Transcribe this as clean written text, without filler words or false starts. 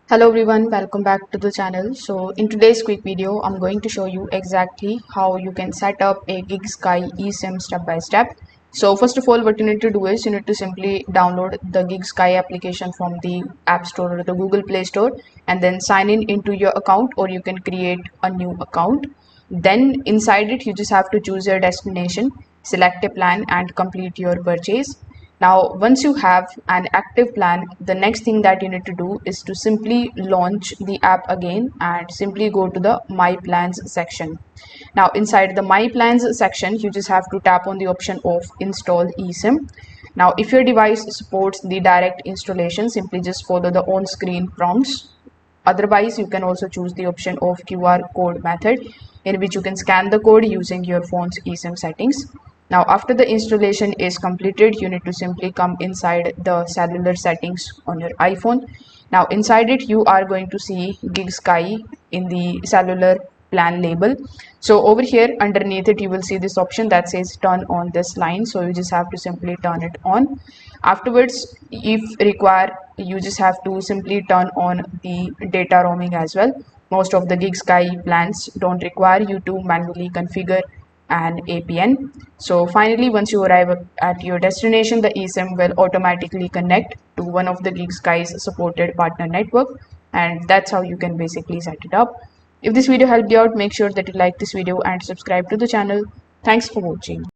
Hello everyone, welcome back to the channel. So in today's quick video, I'm going to show you exactly how you can set up a GIGSKY eSIM step by step. So first of all, what you need to do is you need to simply download the GIGSKY application from the App Store or the Google Play Store and then sign in into your account, or you can create a new account. Then inside it, you just have to choose your destination, select a plan and complete your purchase. Now, once you have an active plan, the next thing that you need to do is to simply launch the app again and simply go to the My Plans section. Now, inside the My Plans section, you just have to tap on the option of Install eSIM. Now, if your device supports the direct installation, simply just follow the on-screen prompts. Otherwise, you can also choose the option of QR code method, in which you can scan the code using your phone's eSIM settings. Now, after the installation is completed, you need to simply come inside the cellular settings on your iPhone. Now, inside it, you are going to see GIGSKY in the cellular plan label. So over here underneath it, you will see this option that says turn on this line. So you just have to simply turn it on. Afterwards, if required, you just have to simply turn on the data roaming as well. Most of the GIGSKY plans don't require you to manually configure an APN. So finally, once you arrive at your destination, the eSIM will automatically connect to one of the GIGSKY's supported partner network, and that's how you can basically set it up. If this video helped you out, make sure that you like this video and subscribe to the channel. Thanks for watching.